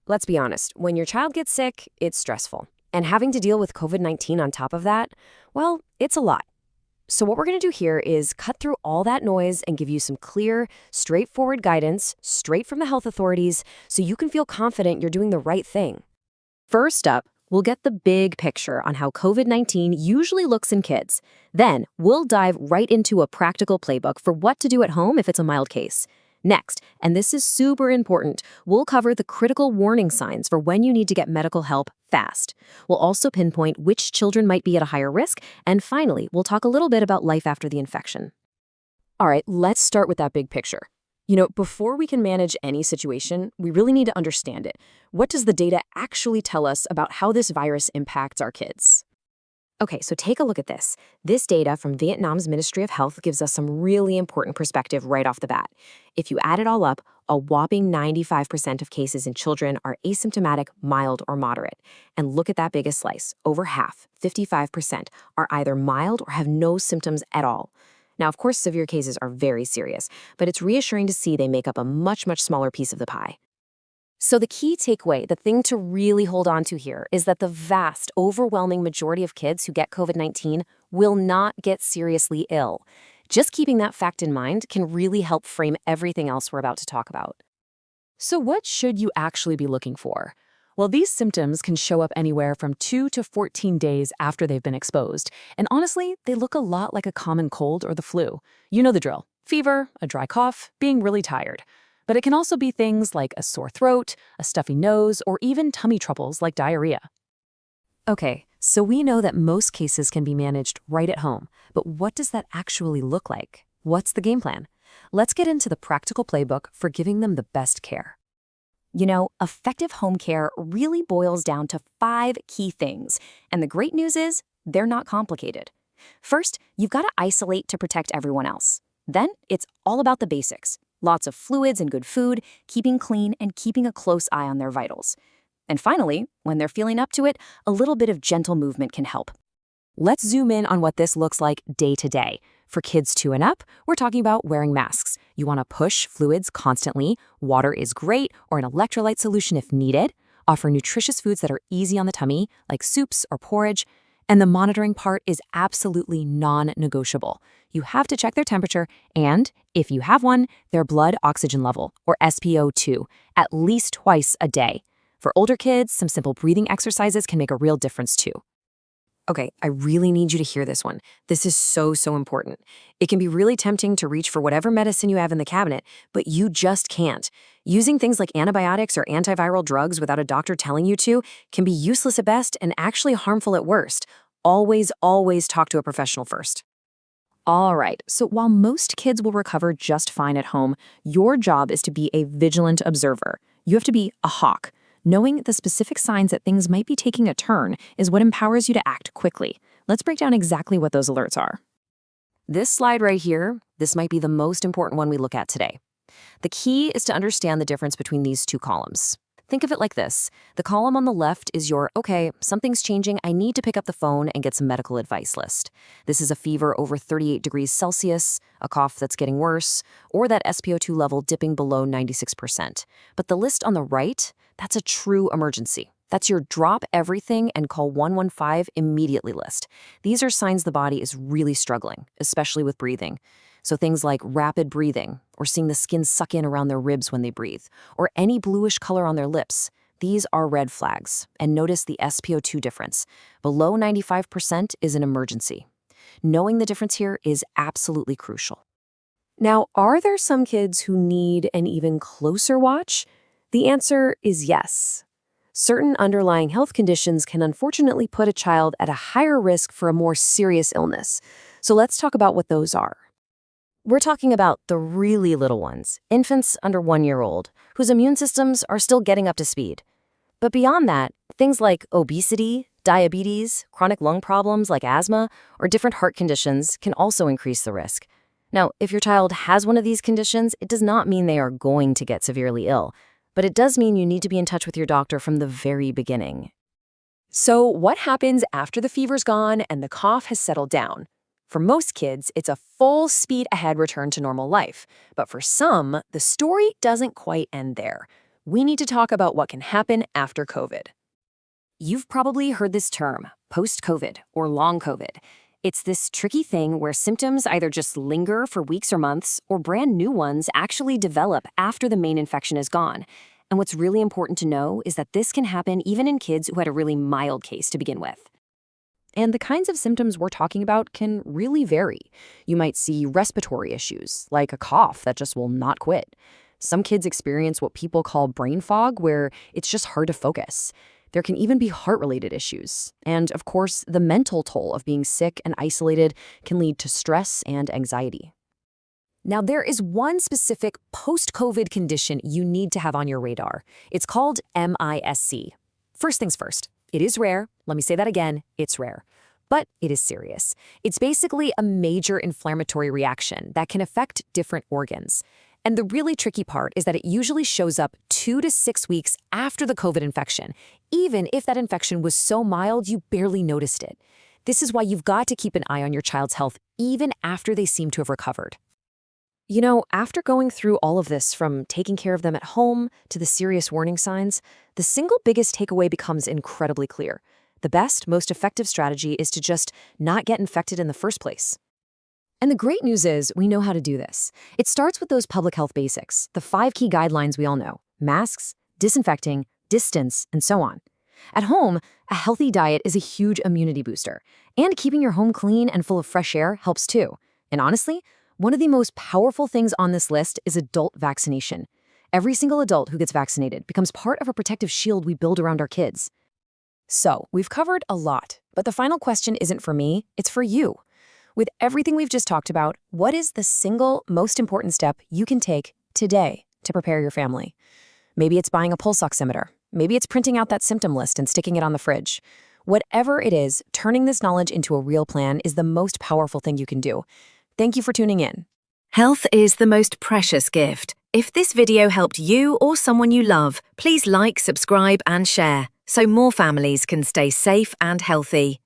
Let's be honest, when your child gets sick, it's stressful. And having to deal with COVID-19 on top of that, well, it's a lot. So what we're going to do here is cut through all that noise and give you some clear, straightforward guidance straight from the health authorities so you can feel confident you're doing the right thing. First up, we'll get the big picture on how COVID-19 usually looks in kids. Then, we'll dive right into a practical playbook for what to do at home if it's a mild case. Next, and this is super important, we'll cover the critical warning signs for when you need to get medical help fast. We'll also pinpoint which children might be at a higher risk, and finally, we'll talk a little bit about life after the infection. All right, let's start with that big picture. Before we can manage any situation, we really need to understand it. What does the data actually tell us about how this virus impacts our kids? Okay, so take a look at this. This data from Vietnam's Ministry of Health gives us some really important perspective right off the bat. If you add it all up, a whopping 95% of cases in children are asymptomatic, mild, or moderate. And look at that biggest slice. Over half, 55%, are either mild or have no symptoms at all. Now, of course, severe cases are very serious, but it's reassuring to see they make up a much, much smaller piece of the pie. So the key takeaway, the thing to really hold on to here, is that the vast, overwhelming majority of kids who get COVID-19 will not get seriously ill. Just keeping that fact in mind can really help frame everything else we're about to talk about. So what should you actually be looking for? Well, these symptoms can show up anywhere from 2 to 14 days after they've been exposed. And honestly, they look a lot like a common cold or the flu. You know the drill: fever, a dry cough, being really tired. But it can also be things like a sore throat, a stuffy nose, or even tummy troubles like diarrhea. Okay, so we know that most cases can be managed right at home, but what does that actually look like? What's the game plan? Let's get into the practical playbook for giving them the best care. Effective home care really boils down to 5 key things, and the great news is they're not complicated. First, you've got to isolate to protect everyone else. Then, it's all about the basics. Lots of fluids and good food, keeping clean, and keeping a close eye on their vitals. And finally, when they're feeling up to it, a little bit of gentle movement can help. Let's zoom in on what this looks like day to day. For kids 2 and up, we're talking about wearing masks. You want to push fluids constantly. Water is great, or an electrolyte solution if needed. Offer nutritious foods that are easy on the tummy, like soups or porridge. And the monitoring part is absolutely non-negotiable. You have to check their temperature and, if you have one, their blood oxygen level, or SpO2, at least twice a day. For older kids, some simple breathing exercises can make a real difference too. Okay, I really need you to hear this one. This is so important. It can be really tempting to reach for whatever medicine you have in the cabinet, but you just can't. Using things like antibiotics or antiviral drugs without a doctor telling you to can be useless at best and actually harmful at worst. Always talk to a professional first. All right, so while most kids will recover just fine at home, your job is to be a vigilant observer. You have to be a hawk. Knowing the specific signs that things might be taking a turn is what empowers you to act quickly. Let's break down exactly what those alerts are. This slide right here, this might be the most important one we look at today. The key is to understand the difference between these 2 columns. Think of it like this. The column on the left is your, okay, something's changing, I need to pick up the phone and get some medical advice list. This is a fever over 38 degrees Celsius, a cough that's getting worse, or that SpO2 level dipping below 96%. But the list on the right, that's a true emergency. That's your drop everything and call 115 immediately list. These are signs the body is really struggling, especially with breathing. So things like rapid breathing, or seeing the skin suck in around their ribs when they breathe, or any bluish color on their lips, these are red flags. And notice the SpO2 difference. Below 95% is an emergency. Knowing the difference here is absolutely crucial. Now, are there some kids who need an even closer watch? The answer is yes. Certain underlying health conditions can unfortunately put a child at a higher risk for a more serious illness. So let's talk about what those are. We're talking about the really little ones, infants under 1 year old, whose immune systems are still getting up to speed. But beyond that, things like obesity, diabetes, chronic lung problems like asthma, or different heart conditions can also increase the risk. Now, if your child has one of these conditions, it does not mean they are going to get severely ill, but it does mean you need to be in touch with your doctor from the very beginning. So what happens after the fever's gone and the cough has settled down? For most kids, it's a full speed ahead return to normal life. But for some, the story doesn't quite end there. we need to talk about what can happen after COVID. You've probably heard this term, post-COVID or long COVID. It's this tricky thing where symptoms either just linger for weeks or months, or brand new ones actually develop after the main infection is gone. And what's really important to know is that this can happen even in kids who had a really mild case to begin with. And the kinds of symptoms we're talking about can really vary. You might see respiratory issues, like a cough that just will not quit. Some kids experience what people call brain fog, where it's just hard to focus. There can even be heart-related issues. And, of course, the mental toll of being sick and isolated can lead to stress and anxiety. Now, there is one specific post-COVID condition you need to have on your radar. It's called MISC. First things first, it is rare. Let me say that again, it's rare. But it is serious. It's basically a major inflammatory reaction that can affect different organs. And the really tricky part is that it usually shows up 2 to 6 weeks after the COVID infection, even if that infection was so mild you barely noticed it. This is why you've got to keep an eye on your child's health even after they seem to have recovered. You know, after going through all of this, from taking care of them at home to the serious warning signs, the single biggest takeaway becomes incredibly clear. The best, most effective strategy is to just not get infected in the first place. And the great news is we know how to do this. It starts with those public health basics, the 5 key guidelines we all know: masks, disinfecting, distance, and so on. At home, a healthy diet is a huge immunity booster, and keeping your home clean and full of fresh air helps too. And honestly, one of the most powerful things on this list is adult vaccination. Every single adult who gets vaccinated becomes part of a protective shield we build around our kids. So, we've covered a lot, but the final question isn't for me, it's for you. With everything we've just talked about, what is the single most important step you can take today to prepare your family? Maybe it's buying a pulse oximeter. Maybe it's printing out that symptom list and sticking it on the fridge. Whatever it is, turning this knowledge into a real plan is the most powerful thing you can do. Thank you for tuning in. Health is the most precious gift. If this video helped you or someone you love, please like, subscribe, and share so more families can stay safe and healthy.